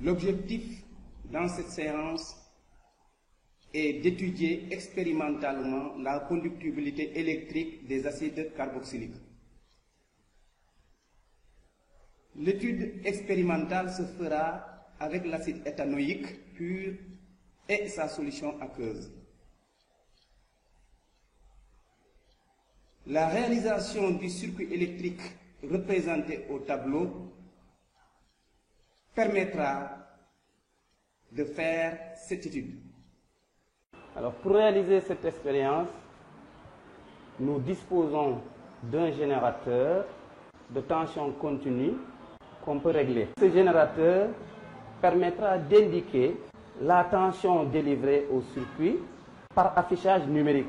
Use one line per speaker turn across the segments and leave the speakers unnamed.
L'objectif dans cette séance est d'étudier expérimentalement la conductibilité électrique des acides carboxyliques. L'étude expérimentale se fera avec l'acide éthanoïque pur et sa solution aqueuse. La réalisation du circuit électrique représenté au tableau permettra de faire cette étude.
Alors, pour réaliser cette expérience, nous disposons d'un générateur de tension continue qu'on peut régler. Ce générateur permettra d'indiquer la tension délivrée au circuit par affichage numérique.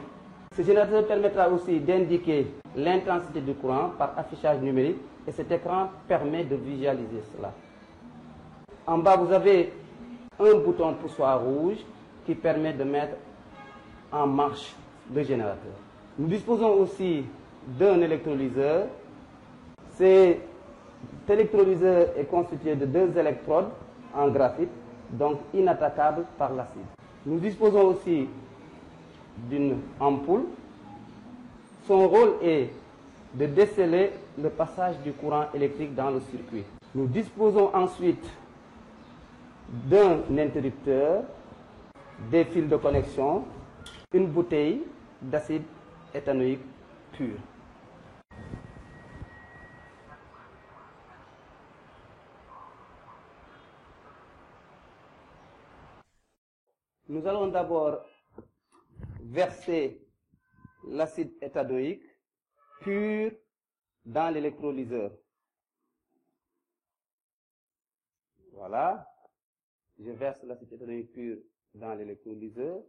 Ce générateur permettra aussi d'indiquer l'intensité du courant par affichage numérique et cet écran permet de visualiser cela. En bas, vous avez un bouton poussoir rouge qui permet de mettre en marche le générateur. Nous disposons aussi d'un électrolyseur. Cet électrolyseur est constitué de 2 électrodes en graphite, donc inattaquables par l'acide. Nous disposons aussi d'une ampoule. Son rôle est de déceler le passage du courant électrique dans le circuit. Nous disposons ensuite d'un interrupteur, des fils de connexion, une bouteille d'acide éthanoïque pur. Nous allons d'abord verser l'acide éthanoïque pur dans l'électrolyseur. Voilà. Je verse l'acide éthanoïque pur dans l'électrolyseur.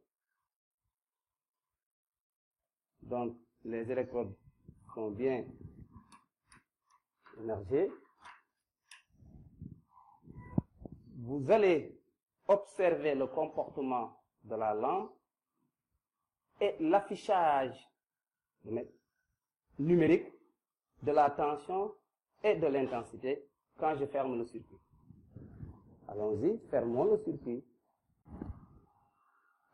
Donc, les électrodes sont bien émergées. Vous allez observer le comportement de la lampe et l'affichage numérique de la tension et de l'intensité quand je ferme le circuit. Allons-y, fermons le circuit.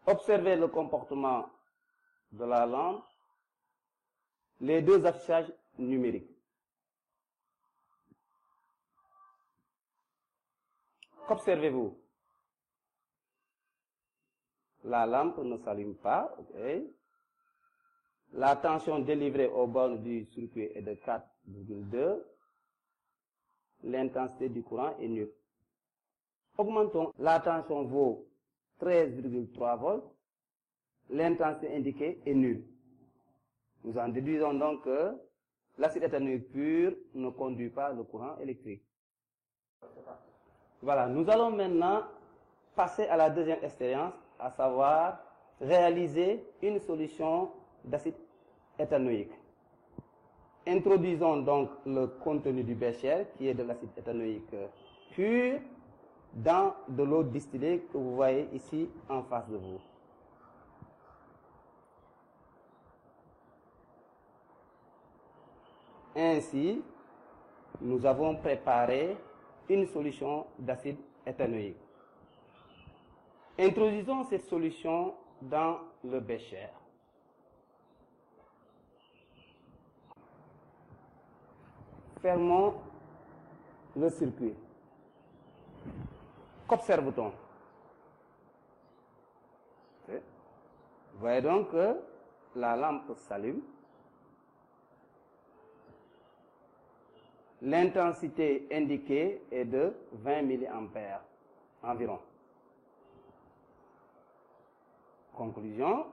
Observez le comportement de la lampe, les 2 affichages numériques. Qu'observez-vous? La lampe ne s'allume pas, ok. La tension délivrée aux bornes du circuit est de 4,2. L'intensité du courant est nulle. Augmentons. La tension vaut 13,3 volts. L'intensité indiquée est nulle. Nous en déduisons donc que l'acide éthanoïque pur ne conduit pas le courant électrique. Voilà, nous allons maintenant passer à la deuxième expérience, à savoir réaliser une solution d'acide éthanoïque. Introduisons donc le contenu du bécher, qui est de l'acide éthanoïque pur, dans de l'eau distillée que vous voyez ici en face de vous. Ainsi, nous avons préparé une solution d'acide éthanoïque. Introduisons cette solution dans le bécher. Fermons le circuit. Qu'observe-t-on? Vous voyez donc que la lampe s'allume. L'intensité indiquée est de 20 mA environ. Conclusion,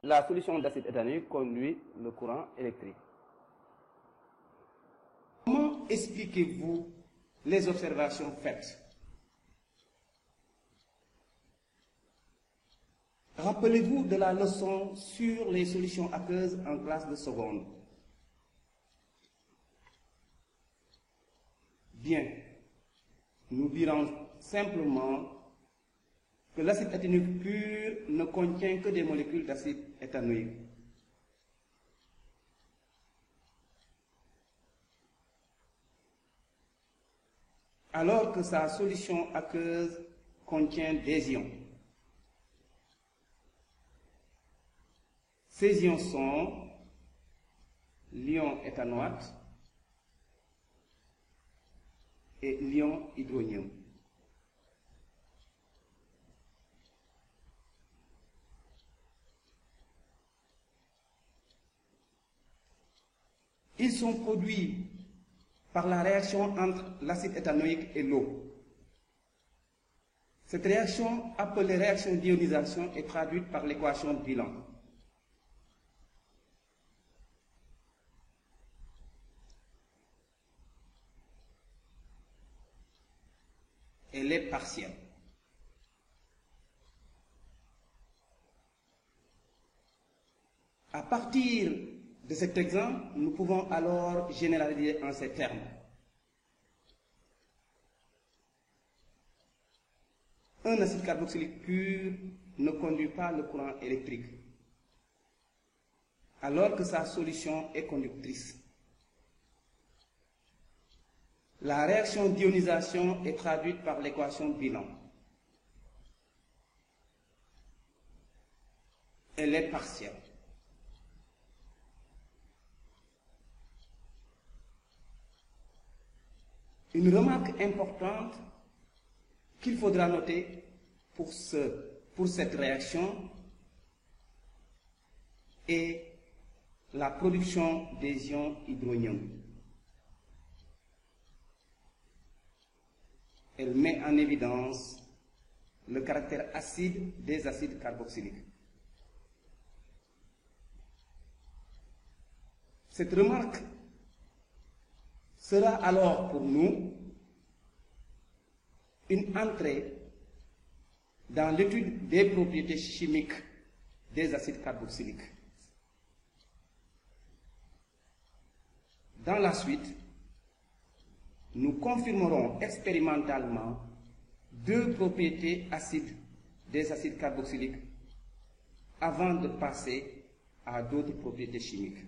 la solution d'acide éthanoïque conduit le courant électrique.
Comment expliquez-vous les observations faites? Rappelez-vous de la leçon sur les solutions aqueuses en classe de seconde. Bien, nous dirons simplement que l'acide éthanoïque pur ne contient que des molécules d'acide éthanoïque. alors que sa solution aqueuse contient des ions. Ces ions sont l'ion éthanoate et l'ion hydronium. Ils sont produits par la réaction entre l'acide éthanoïque et l'eau. Cette réaction, appelée réaction d'ionisation, est traduite par l'équation de bilan. Elle est partielle. À partir de cet exemple, nous pouvons alors généraliser en ces termes. Un acide carboxylique pur ne conduit pas le courant électrique, alors que sa solution est conductrice. La réaction d'ionisation est traduite par l'équation de bilan. Elle est partielle. Une remarque importante qu'il faudra noter pour cette réaction est la production des ions hydronium. Elle met en évidence le caractère acide des acides carboxyliques. Cette remarque sera alors pour nous une entrée dans l'étude des propriétés chimiques des acides carboxyliques. Dans la suite, nous confirmerons expérimentalement deux propriétés acides des acides carboxyliques avant de passer à d'autres propriétés chimiques.